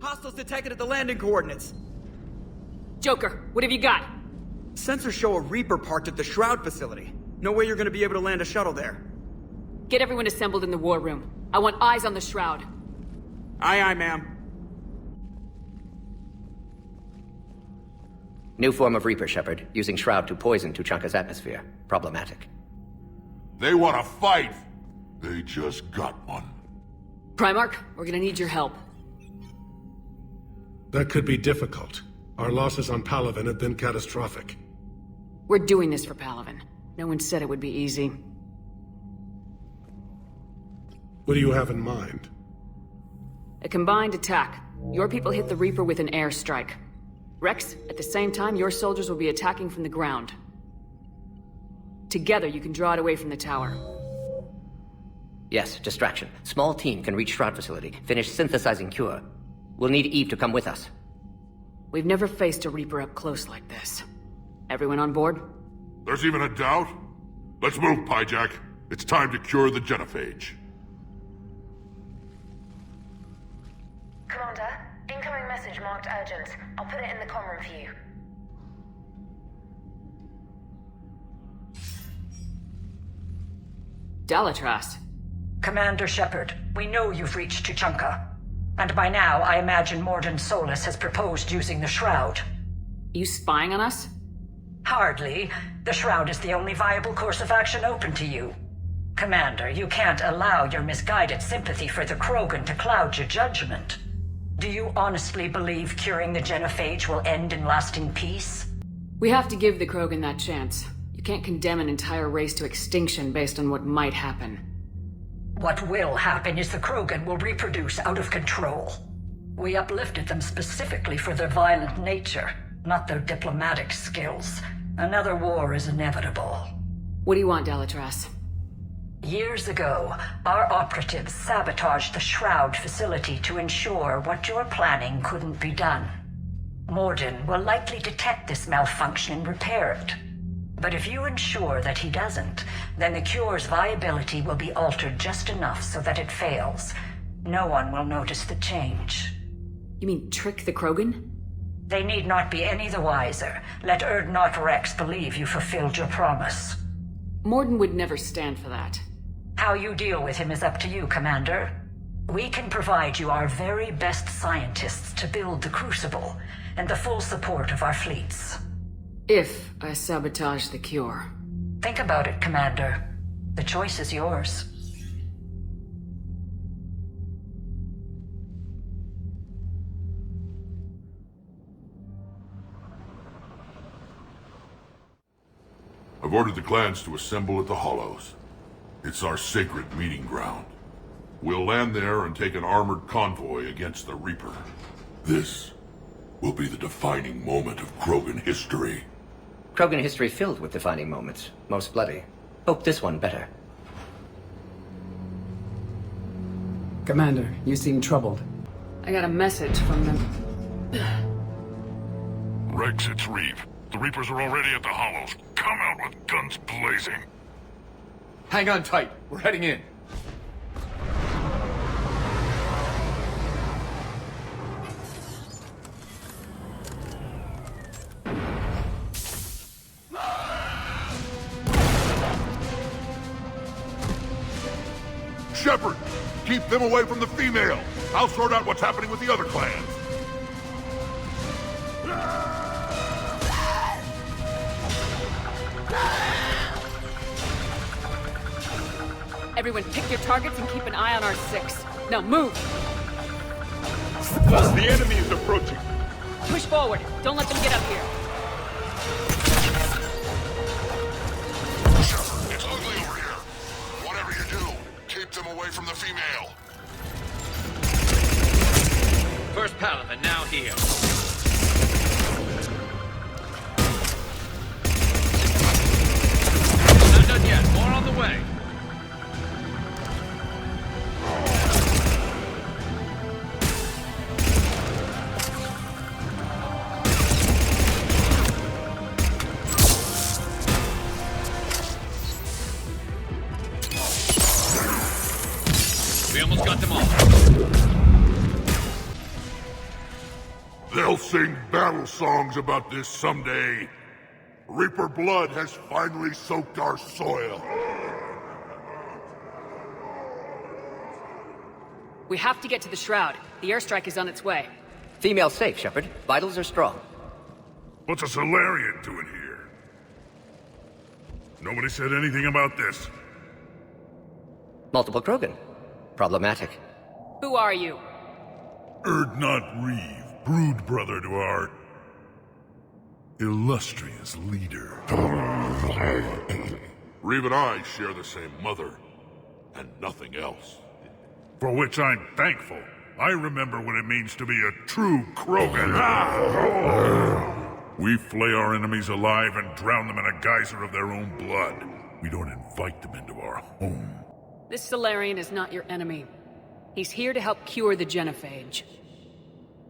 Hostiles detected at the landing coordinates. Joker, what have you got? Sensors show a Reaper parked at the Shroud facility. No way you're gonna be able to land a shuttle there. Get everyone assembled in the war room. I want eyes on the Shroud. Aye, aye, ma'am. New form of Reaper, Shepard, using Shroud to poison Tuchanka's atmosphere. Problematic. They want to fight! They just got one. Primarch, we're gonna need your help. That could be difficult. Our losses on Palaven have been catastrophic. We're doing this for Palaven. No one said it would be easy. What do you have in mind? A combined attack. Your people hit the Reaper with an airstrike. Rex, at the same time, your soldiers will be attacking from the ground. Together, you can draw it away from the tower. Yes, distraction. Small team can reach Shroud facility, finish synthesizing cure. We'll need Eve to come with us. We've never faced a Reaper up close like this. Everyone on board? There's even a doubt? Let's move, Pyjack. It's time to cure the genophage. Commander, incoming message marked urgent. I'll put it in the comm room for you. Dalatras. Commander Shepard, we know you've reached Tuchanka. And by now, I imagine Morden Solus has proposed using the Shroud. You spying on us? Hardly. The Shroud is the only viable course of action open to you. Commander, you can't allow your misguided sympathy for the Krogan to cloud your judgment. Do you honestly believe curing the genophage will end in lasting peace? We have to give the Krogan that chance. You can't condemn an entire race to extinction based on what might happen. What will happen is the Krogan will reproduce out of control. We uplifted them specifically for their violent nature, not their diplomatic skills. Another war is inevitable. What do you want, Dalatras? Years ago, our operatives sabotaged the Shroud facility to ensure what you're planning couldn't be done. Morden will likely detect this malfunction and repair it. But if you ensure that he doesn't, then the cure's viability will be altered just enough so that it fails. No one will notice the change. You mean trick the Krogan? They need not be any the wiser. Let Erdnot Rex believe you fulfilled your promise. Morden would never stand for that. How you deal with him is up to you, Commander. We can provide you our very best scientists to build the Crucible, and the full support of our fleets. If I sabotage the cure. Think about it, Commander. The choice is yours. I've ordered the clans to assemble at the Hollows. It's our sacred meeting ground. We'll land there and take an armored convoy against the Reaper. This will be the defining moment of Krogan history. Krogan history filled with defining moments. Most bloody. Hope this one better. Commander, you seem troubled. I got a message from them. Rex, it's Reeve. The Reapers are already at the Hollows. Come out with guns blazing. Hang on tight. We're heading in. Shepard, keep them away from the female. I'll sort out what's happening with the other clans. Everyone pick your targets and keep an eye on our 6. Now move! The enemy is approaching. Push forward. Don't let them get up here. Shepard, it's ugly over here. Whatever you do, keep them away from the female. First Palaven, now here. Not done yet. More on the way. We almost got them all. They'll sing battle songs about this someday. Reaper blood has finally soaked our soil. We have to get to the Shroud. The airstrike is on its way. Female safe, Shepard. Vitals are strong. What's a Solarian doing here? Nobody said anything about this. Multiple Krogan. Problematic. Who are you? Erdnot Reeve, brood brother to our illustrious leader. Reeve and I share the same mother, and nothing else. For which I'm thankful. I remember what it means to be a true Krogan. We flay our enemies alive and drown them in a geyser of their own blood. We don't invite them into our home. This Solarian is not your enemy. He's here to help cure the genophage.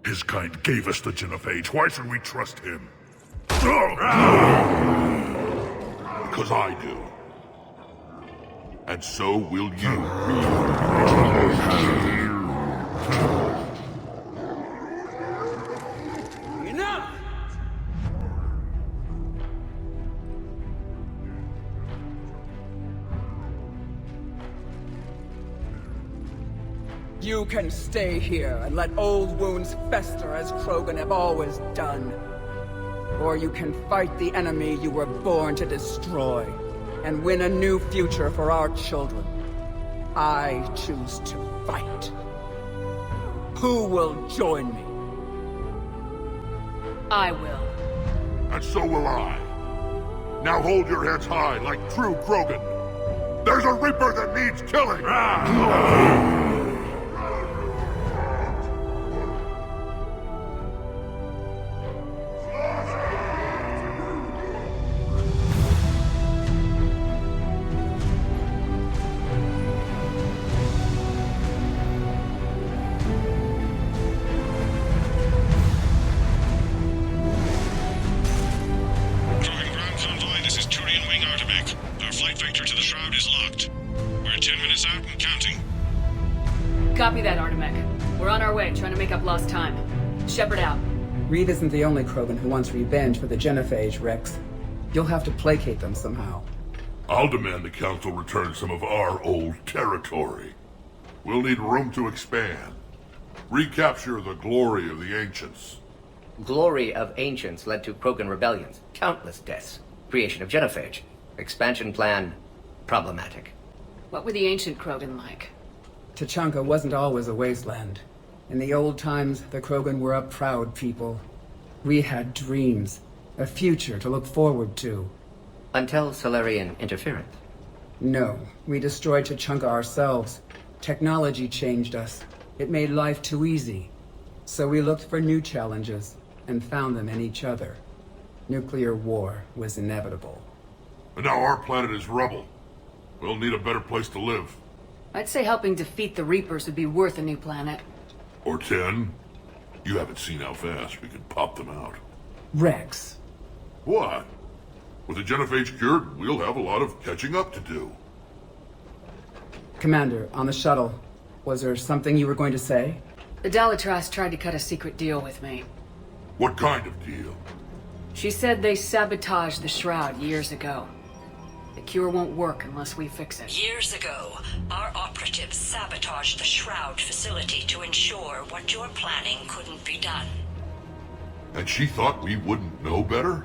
His kind gave us the genophage. Why should we trust him? Because I do. And so will you. Enough! You can stay here and let old wounds fester as Krogan have always done. Or you can fight the enemy you were born to destroy and win a new future for our children. I choose to fight. Who will join me? I will. And so will I. Now hold your heads high like true Krogan. There's a Reaper that needs killing! Copy that, Artemek. We're on our way, trying to make up lost time. Shepard out. Reeve isn't the only Krogan who wants revenge for the genophage, Rex. You'll have to placate them somehow. I'll demand the Council return some of our old territory. We'll need room to expand. Recapture the glory of the Ancients. Glory of Ancients led to Krogan rebellions. Countless deaths. Creation of genophage. Expansion plan. Problematic. What were the ancient Krogan like? Tuchanka wasn't always a wasteland. In the old times, the Krogan were a proud people. We had dreams, a future to look forward to. Until Solarian interference. No, we destroyed Tuchanka ourselves. Technology changed us. It made life too easy. So we looked for new challenges, and found them in each other. Nuclear war was inevitable. And now our planet is rubble. We'll need a better place to live. I'd say helping defeat the Reapers would be worth a new planet. Or 10. You haven't seen how fast we can pop them out. Rex. What? With the genophage cured, we'll have a lot of catching up to do. Commander, on the shuttle, was there something you were going to say? The Dalitras tried to cut a secret deal with me. What kind of deal? She said they sabotaged the Shroud years ago. The cure won't work unless we fix it. Years ago, our operatives sabotaged the Shroud facility to ensure what you're planning couldn't be done. And she thought we wouldn't know better?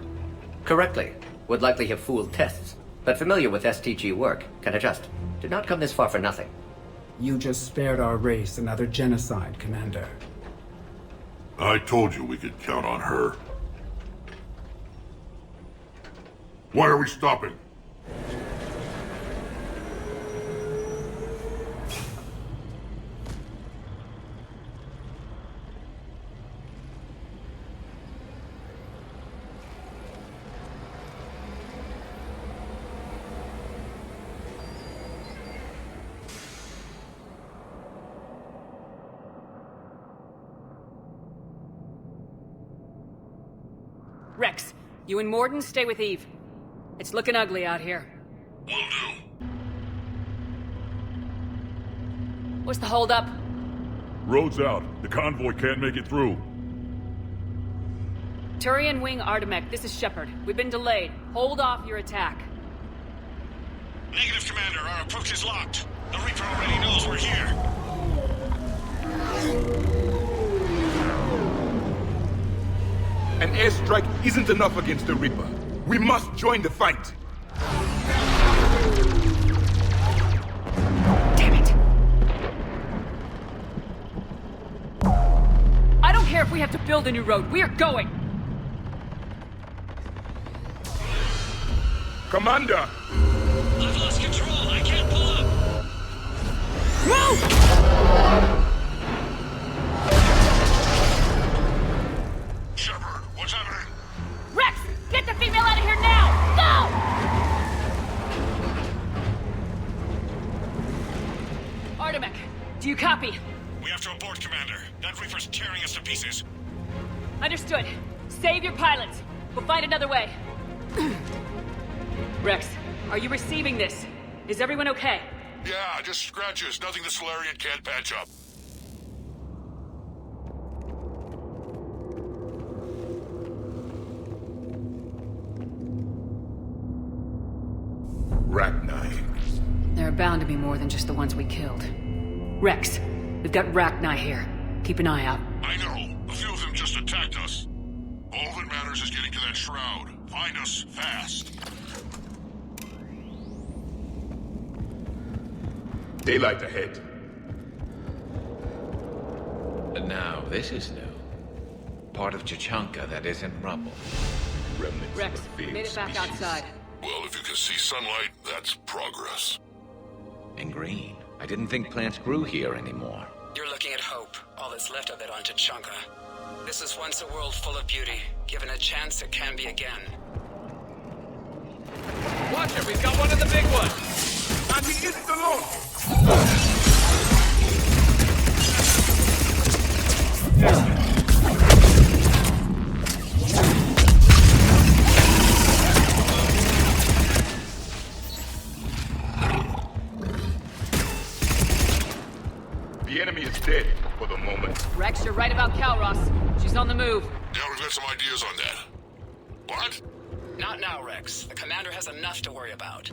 Correctly. Would likely have fooled tests. But familiar with STG work, can adjust. Did not come this far for nothing. You just spared our race another genocide, Commander. I told you we could count on her. Why are we stopping? Rex, you and Morden stay with Eve. It's looking ugly out here. Will do. What's the holdup? Road's out. The convoy can't make it through. Turian Wing Artemek, this is Shepard. We've been delayed. Hold off your attack. Negative, Commander. Our approach is locked. The Reaper already knows we're here. An airstrike isn't enough against the Reaper. We must join the fight. Damn it! I don't care if we have to build a new road. We are going! Commander! I've lost control. I can't pull up. Move! Shepard, what's happening? Rex! Get the female out of here now! Go! Artemek, do you copy? We have to abort, Commander. That Reaper's tearing us to pieces. Understood. Save your pilots. We'll find another way. Rex, are you receiving this? Is everyone okay? Yeah, just scratches. Nothing the Solarian can't patch up. Rachni. There are bound to be more than just the ones we killed. Rex, we've got Rachni here. Keep an eye out. I know. A few of them just attacked us. All that matters is getting to that shroud. Find us fast. Daylight ahead. Now, this is new. Part of Chachanka that isn't rubble. Remnants Rex, of a failed made it back species. outside. Well, if you can see sunlight, that's progress. And green. I didn't think plants grew here anymore. You're looking at hope, all that's left of it on Chachanka. This was once a world full of beauty. Given a chance, it can be again. Watch it, we've got one of the big ones! And he isn't alone! The enemy is dead for the moment. Rex, you're right about Calros. She's on the move. Yeah, we've got some ideas on that. What? Not now, Rex. The commander has enough to worry about.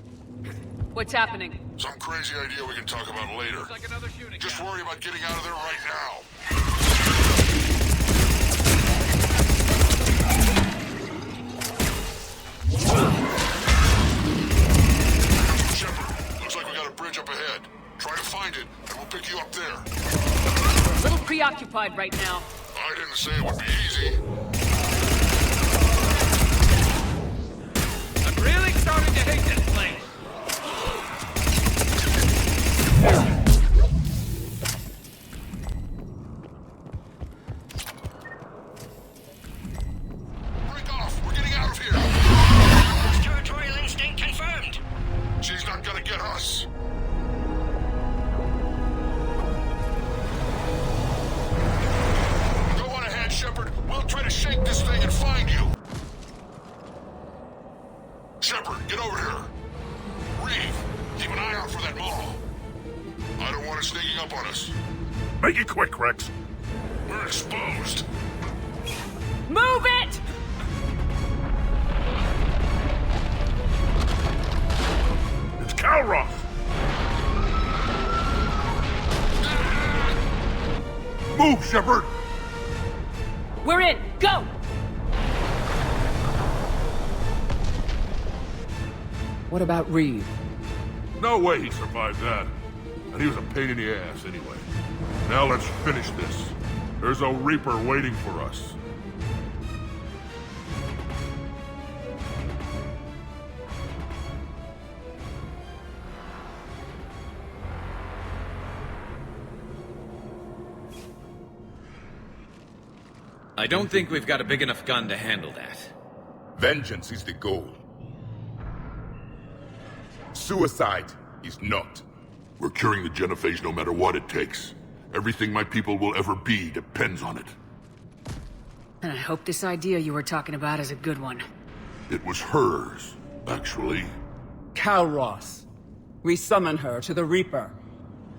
What's happening? Some crazy idea we can talk about later. Looks like another shooting Just gallery. worry about getting out of there right now. Shepard, looks like we got a bridge up ahead. Try to find it, and we'll pick you up there. A little preoccupied right now. I didn't say it would be easy. I'm really starting to hate this place. Break off! We're getting out of here! Territorial instinct confirmed. She's not gonna get us. Go on ahead, Shepard. We'll try to shake this thing and find you. Shepard, get over here. Reeve, keep an eye out for that mall. I don't want it sneaking up on us. Make it quick, Rex. We're exposed. Move it! It's Calros! Move, Shepard! We're in! Go! What about Reeve? No way he survived that. And he was a pain in the ass anyway. Now let's finish this. There's a Reaper waiting for us. I don't think we've got a big enough gun to handle that. Vengeance is the goal. Suicide is not. We're curing the genophage no matter what it takes. Everything my people will ever be depends on it. And I hope this idea you were talking about is a good one. It was hers, actually. Calros. We summon her to the Reaper.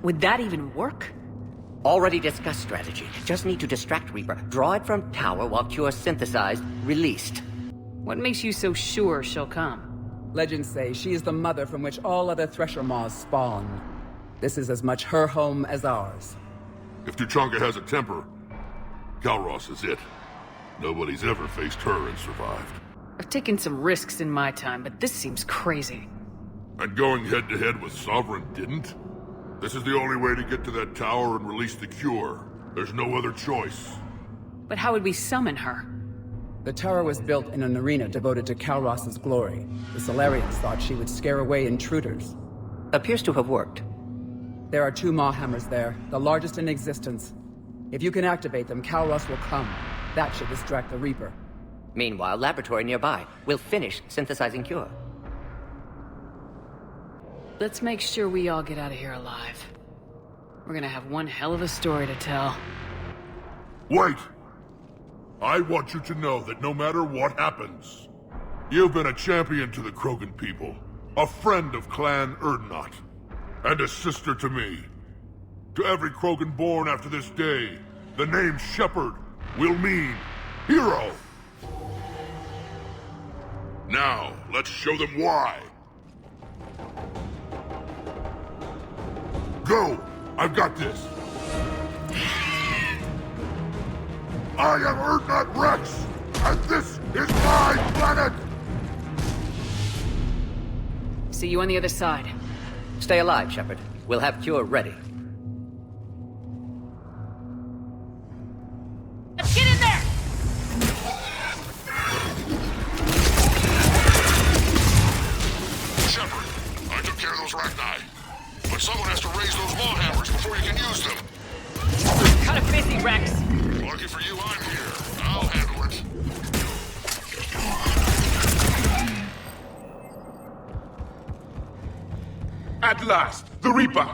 Would that even work? Already discussed strategy. Just need to distract Reaper. Draw it from tower while Cure synthesized, released. What makes you so sure she'll come? Legends say she is the mother from which all other Thresher Maws spawn. This is as much her home as ours. If Tuchanka has a temper, Kalros is it. Nobody's ever faced her and survived. I've taken some risks in my time, but this seems crazy. And going head-to-head with Sovereign didn't? This is the only way to get to that tower and release the cure. There's no other choice. But how would we summon her? The tower was built in an arena devoted to Kalros's glory. The Solarians thought she would scare away intruders. Appears to have worked. There are 2 Maw hammers there, the largest in existence. If you can activate them, Kalros will come. That should distract the Reaper. Meanwhile, laboratory nearby. We'll finish synthesizing Cure. Let's make sure we all get out of here alive. We're gonna have one hell of a story to tell. Wait! I want you to know that no matter what happens, you've been a champion to the Krogan people, a friend of Clan Erdnot, and a sister to me. To every Krogan born after this day, the name Shepard will mean hero. Now, let's show them why. Go! I've got this! I am Erdnot Rex, and this is my planet! See you on the other side. Stay alive, Shepard. We'll have Cure ready. Let's get in there! Shepard, I took care of those Rachni. But someone has to raise those Maw hammers before you can use them. Kinda busy, Rex. Lucky for you, I'm here. I'll handle it. At last, the Reaper!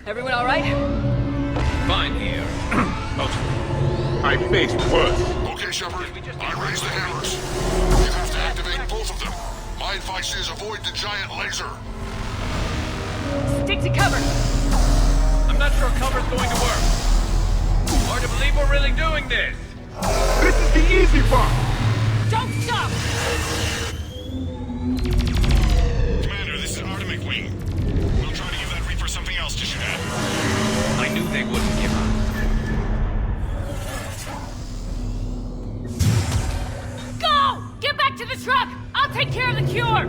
Everyone all right? Fine here. I faced worse. Okay, Shepard. I raised the hammers. You have to activate both of them. My advice is avoid the giant laser. Stick to cover! I'm not sure cover's going to work. Hard to believe we're really doing this. This is the easy part! Don't stop! Commander, this is Artemic Wing. We'll try to give that Reaper something else to shoot at. I knew they wouldn't give up. Go! Get back to the truck! I'll take care of the cure!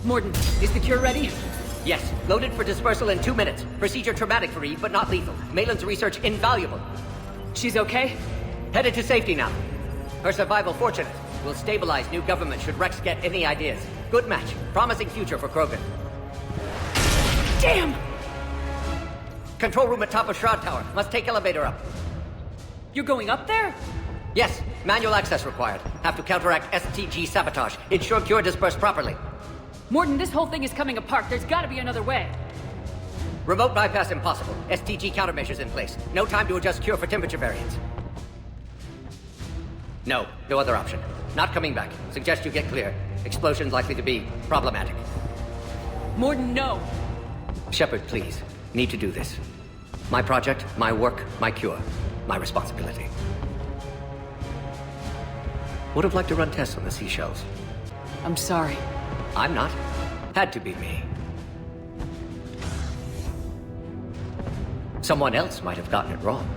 Mordin, is the cure ready? Yes, loaded for dispersal in 2 minutes. Procedure traumatic for Eve, but not lethal. Malin's research invaluable. She's okay? Headed to safety now. Her survival fortunate. We'll stabilize new government should Rex get any ideas. Good match. Promising future for Krogan. Damn! Control room at top of Shroud Tower. Must take elevator up. You're going up there? Yes, manual access required. Have to counteract STG sabotage. Ensure cure dispersed properly. Morden, this whole thing is coming apart. There's gotta be another way. Remote bypass impossible. STG countermeasures in place. No time to adjust cure for temperature variance. No other option. Not coming back. Suggest you get clear. Explosion's likely to be problematic. Morden, no. Shepard, please. Need to do this. My project, my work, my cure. My responsibility. Would have liked to run tests on the seashells. I'm sorry. I'm not. Had to be me. Someone else might have gotten it wrong.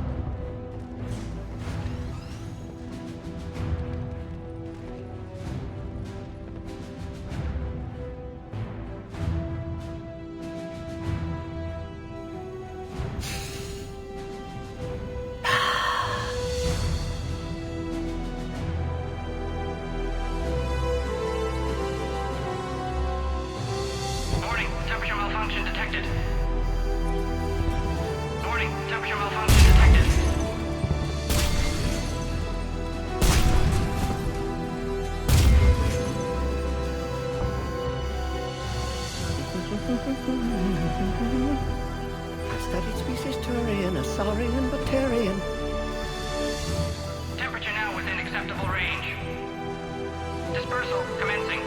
I've studied species Turian, Asaurian, Batarian. Temperature now within acceptable range. Dispersal commencing.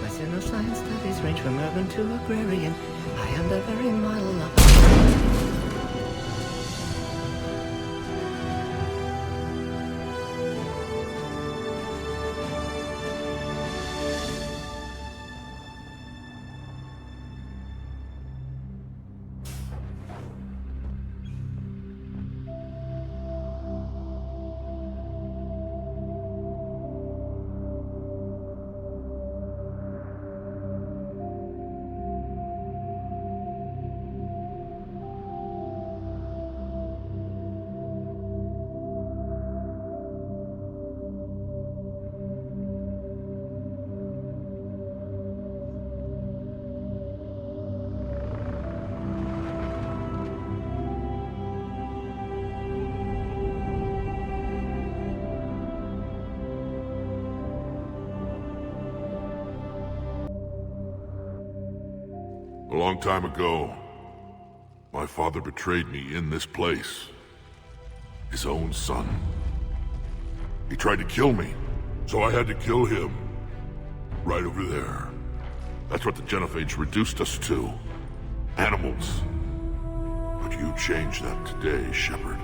My science studies range from urban to agrarian. I am the very model of... A long time ago, my father betrayed me in this place. His own son. He tried to kill me, so I had to kill him. Right over there. That's what the Genophage reduced us to. Animals. But you changed that today, Shepard.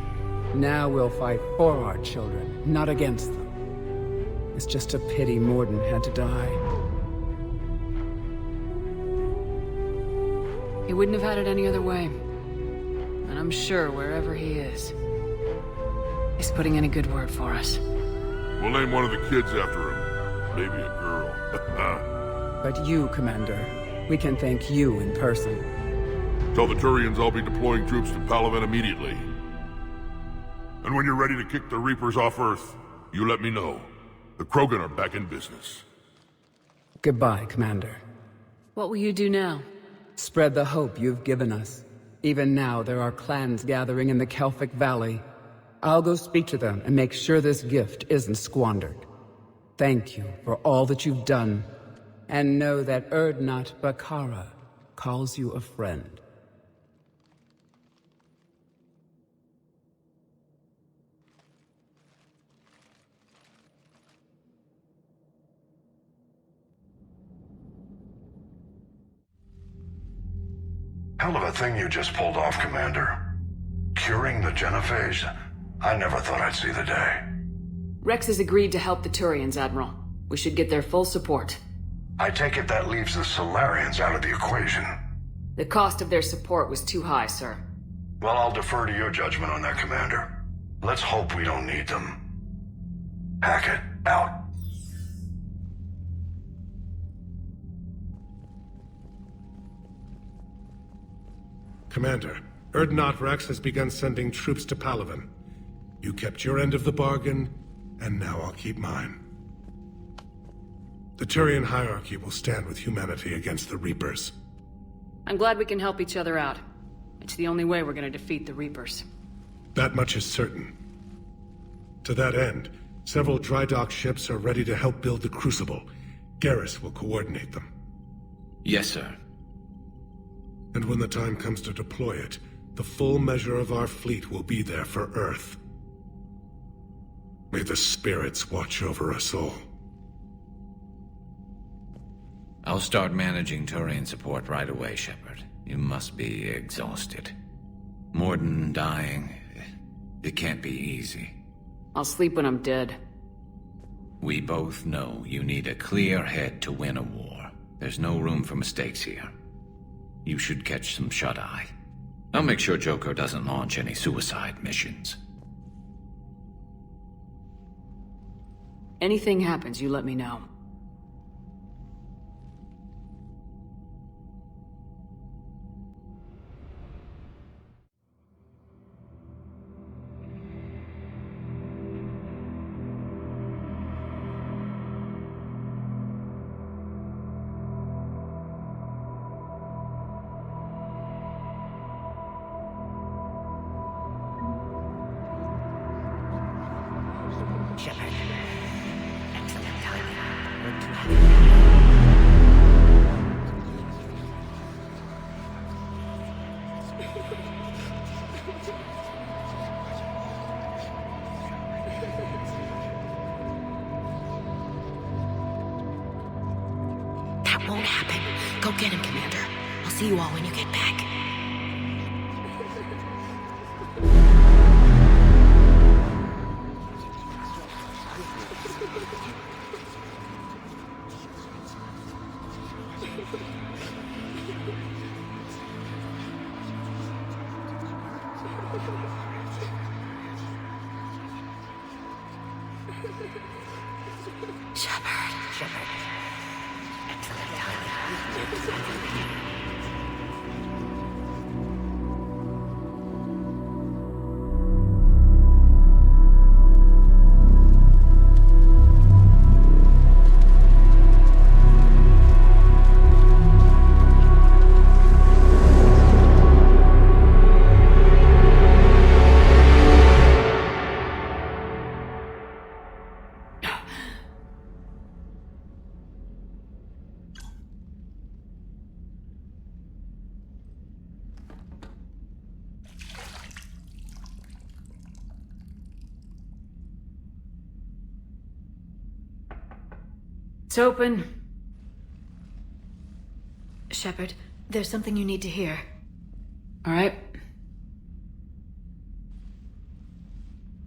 Now we'll fight for our children, not against them. It's just a pity Morden had to die. He wouldn't have had it any other way. And I'm sure wherever he is, he's putting in a good word for us. We'll name one of the kids after him. Maybe a girl. But you, Commander, we can thank you in person. Tell the Turians I'll be deploying troops to Palaven immediately. And when you're ready to kick the Reapers off Earth, you let me know. The Krogan are back in business. Goodbye, Commander. What will you do now? Spread the hope you've given us. Even now, there are clans gathering in the Kelphic Valley. I'll go speak to them and make sure this gift isn't squandered. Thank you for all that you've done. And know that Erdnot Bakara calls you a friend. Hell of a thing you just pulled off, Commander. Curing the Genophage? I never thought I'd see the day. Rex has agreed to help the Turians, Admiral. We should get their full support. I take it that leaves the Solarians out of the equation. The cost of their support was too high, sir. Well, I'll defer to your judgment on that, Commander. Let's hope we don't need them. Hackett, out. Commander, Erdnot Rex has begun sending troops to Palaven. You kept your end of the bargain, and now I'll keep mine. The Turian hierarchy will stand with humanity against the Reapers. I'm glad we can help each other out. It's the only way we're gonna defeat the Reapers. That much is certain. To that end, several dry dock ships are ready to help build the Crucible. Garrus will coordinate them. Yes, sir. And when the time comes to deploy it, the full measure of our fleet will be there for Earth. May the spirits watch over us all. I'll start managing Turian support right away, Shepard. You must be exhausted. Morden dying, it can't be easy. I'll sleep when I'm dead. We both know you need a clear head to win a war. There's no room for mistakes here. You should catch some shut-eye. I'll make sure Joker doesn't launch any suicide missions. Anything happens, you let me know. That won't happen. Go get him, Commander. I'll see you all when you get back. It's open. Shepard, there's something you need to hear. All right.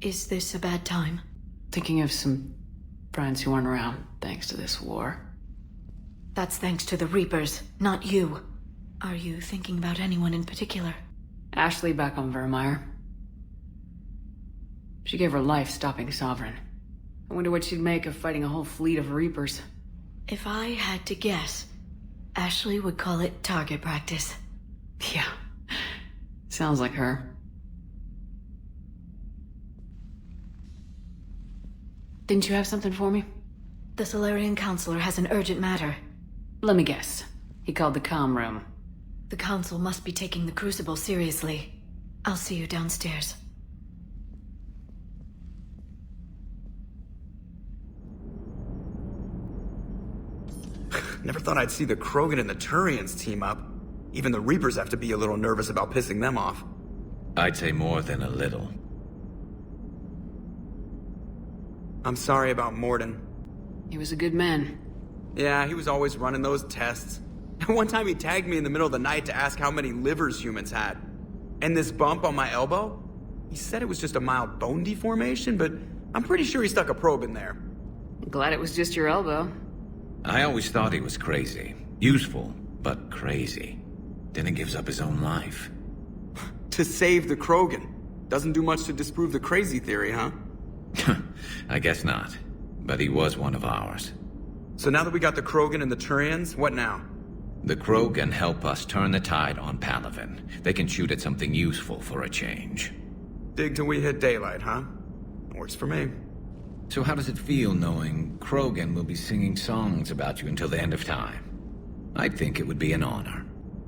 Is this a bad time? Thinking of some friends who aren't around thanks to this war. That's thanks to the Reapers, not you. Are you thinking about anyone in particular? Ashley back on Vermeer. She gave her life stopping Sovereign. I wonder what she'd make of fighting a whole fleet of Reapers. If I had to guess, Ashley would call it target practice. Yeah. Sounds like her. Didn't you have something for me? The Solarian Counselor has an urgent matter. Let me guess. He called the comm room. The Council must be taking the Crucible seriously. I'll see you downstairs. Never thought I'd see the Krogan and the Turians team up. Even the Reapers have to be a little nervous about pissing them off. I'd say more than a little. I'm sorry about Morden. He was a good man. Yeah, he was always running those tests. One time he tagged me in the middle of the night to ask how many livers humans had. And this bump on my elbow? He said it was just a mild bone deformation, but I'm pretty sure he stuck a probe in there. I'm glad it was just your elbow. I always thought he was crazy. Useful, but crazy. Then he gives up his own life. To save the Krogan. Doesn't do much to disprove the crazy theory, huh? I guess not. But he was one of ours. So now that we got the Krogan and the Turians, what now? The Krogan help us turn the tide on Palaven. They can shoot at something useful for a change. Dig till we hit daylight, huh? Works for me. So how does it feel knowing Krogan will be singing songs about you until the end of time? I think it would be an honor.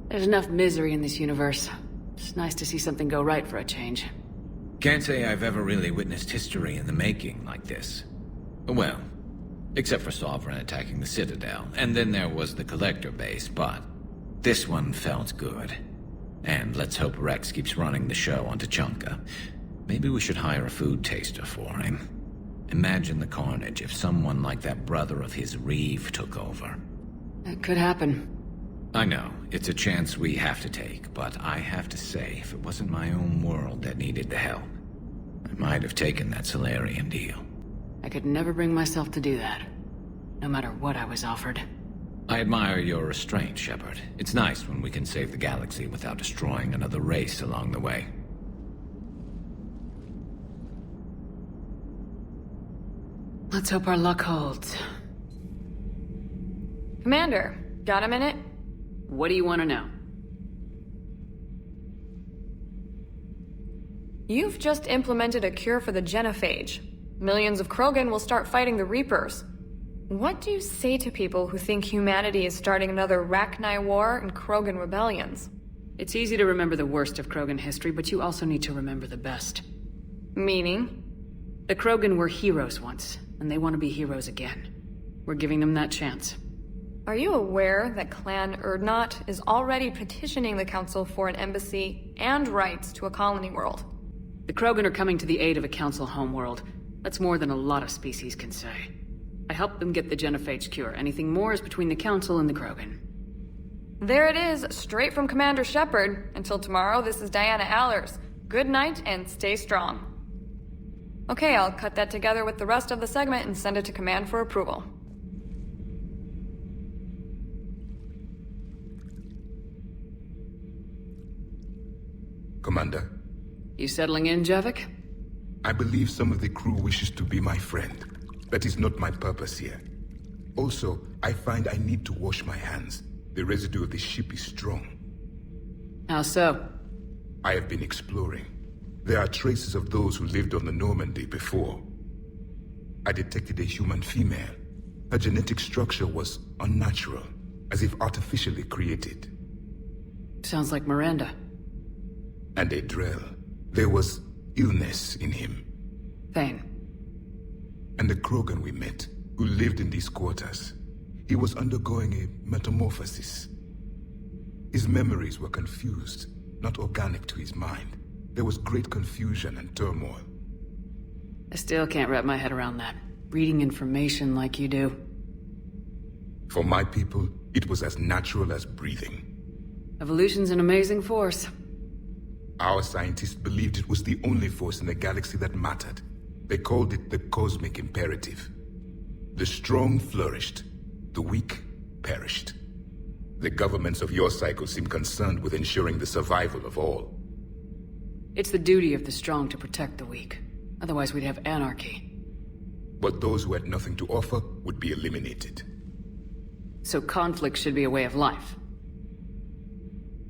There's enough misery in this universe. It's nice to see something go right for a change. Can't say I've ever really witnessed history in the making like this. Well, except for Sovereign attacking the Citadel, and then there was the Collector base, but this one felt good. And let's hope Rex keeps running the show on Tachanka. Maybe we should hire a food taster for him. Imagine the carnage if someone like that brother of his, Reeve, took over. That could happen. I know, it's a chance we have to take, but I have to say, if it wasn't my own world that needed the help, I might have taken that Solarian deal. I could never bring myself to do that, no matter what I was offered. I admire your restraint, Shepard. It's nice when we can save the galaxy without destroying another race along the way. Let's hope our luck holds. Commander, got a minute? What do you want to know? You've just implemented a cure for the genophage. Millions of Krogan will start fighting the Reapers. What do you say to people who think humanity is starting another Rachni War and Krogan rebellions? It's easy to remember the worst of Krogan history, but you also need to remember the best. Meaning? The Krogan were heroes once, and they want to be heroes again. We're giving them that chance. Are you aware that Clan Urdnot is already petitioning the Council for an embassy and rights to a colony world? The Krogan are coming to the aid of a Council homeworld. That's more than a lot of species can say. I helped them get the genophage cure. Anything more is between the Council and the Krogan. There it is, straight from Commander Shepard. Until tomorrow, this is Diana Allers. Good night and stay strong. Okay, I'll cut that together with the rest of the segment and send it to Command for approval. Commander. You settling in, Javik? I believe some of the crew wishes to be my friend. That is not my purpose here. Also, I find I need to wash my hands. The residue of the ship is strong. How so? I have been exploring. There are traces of those who lived on the Normandy before. I detected a human female. Her genetic structure was unnatural, as if artificially created. Sounds like Miranda. And a Drell. There was illness in him. Thane. And the Krogan we met, who lived in these quarters. He was undergoing a metamorphosis. His memories were confused, not organic to his mind. There was great confusion and turmoil. I still can't wrap my head around that. Reading information like you do. For my people, it was as natural as breathing. Evolution's an amazing force. Our scientists believed it was the only force in the galaxy that mattered. They called it the cosmic imperative. The strong flourished, the weak perished. The governments of your cycle seem concerned with ensuring the survival of all. It's the duty of the strong to protect the weak. Otherwise we'd have anarchy. But those who had nothing to offer would be eliminated. So conflict should be a way of life.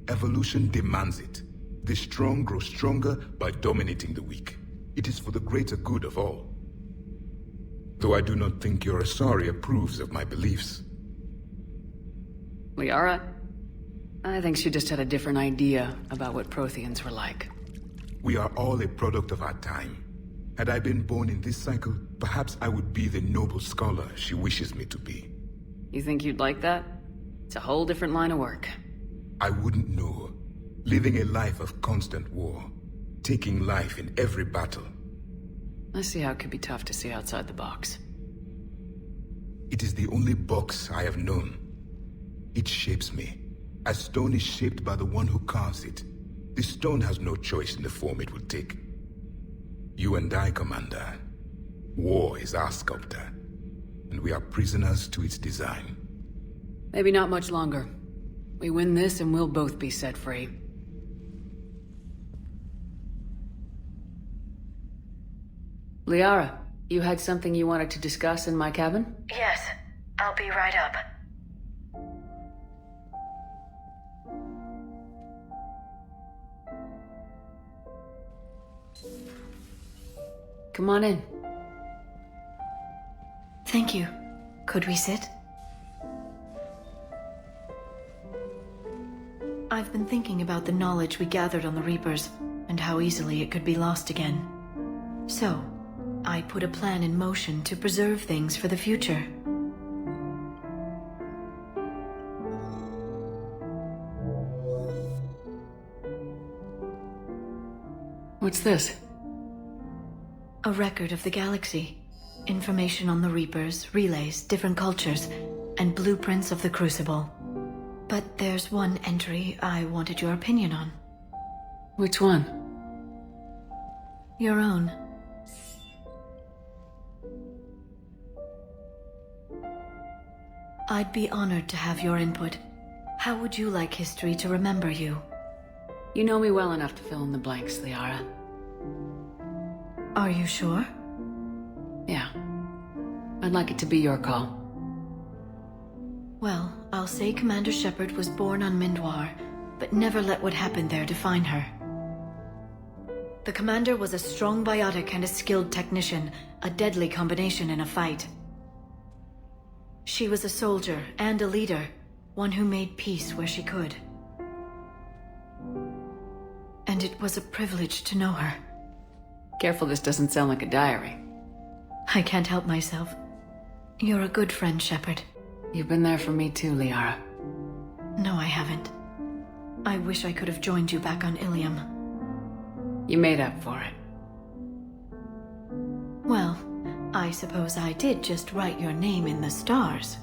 Evolution demands it. The strong grow stronger by dominating the weak. It is for the greater good of all. Though I do not think your Asari approves of my beliefs. Liara? I think she just had a different idea about what Protheans were like. We are all a product of our time. Had I been born in this cycle, perhaps I would be the noble scholar she wishes me to be. You think you'd like that? It's a whole different line of work. I wouldn't know. Living a life of constant war. Taking life in every battle. I see how it could be tough to see outside the box. It is the only box I have known. It shapes me, as stone is shaped by the one who carves it. The stone has no choice in the form it will take. You and I, Commander. War is our sculptor, and we are prisoners to its design. Maybe not much longer. We win this and we'll both be set free. Liara, you had something you wanted to discuss in my cabin? Yes, I'll be right up. Come on in. Thank you. Could we sit? I've been thinking about the knowledge we gathered on the Reapers, and how easily it could be lost again. So, I put a plan in motion to preserve things for the future. What's this? A record of the galaxy. Information on the Reapers, relays, different cultures, and blueprints of the Crucible. But there's one entry I wanted your opinion on. Which one? Your own. I'd be honored to have your input. How would you like history to remember you? You know me well enough to fill in the blanks, Liara. Are you sure? Yeah. I'd like it to be your call. Well, I'll say Commander Shepard was born on Mindwar, but never let what happened there define her. The Commander was a strong biotic and a skilled technician, a deadly combination in a fight. She was a soldier and a leader, one who made peace where she could. And it was a privilege to know her. Careful this doesn't sound like a diary. I can't help myself. You're a good friend, Shepard. You've been there for me too, Liara. No, I haven't. I wish I could have joined you back on Ilium. You made up for it. Well, I suppose I did just write your name in the stars.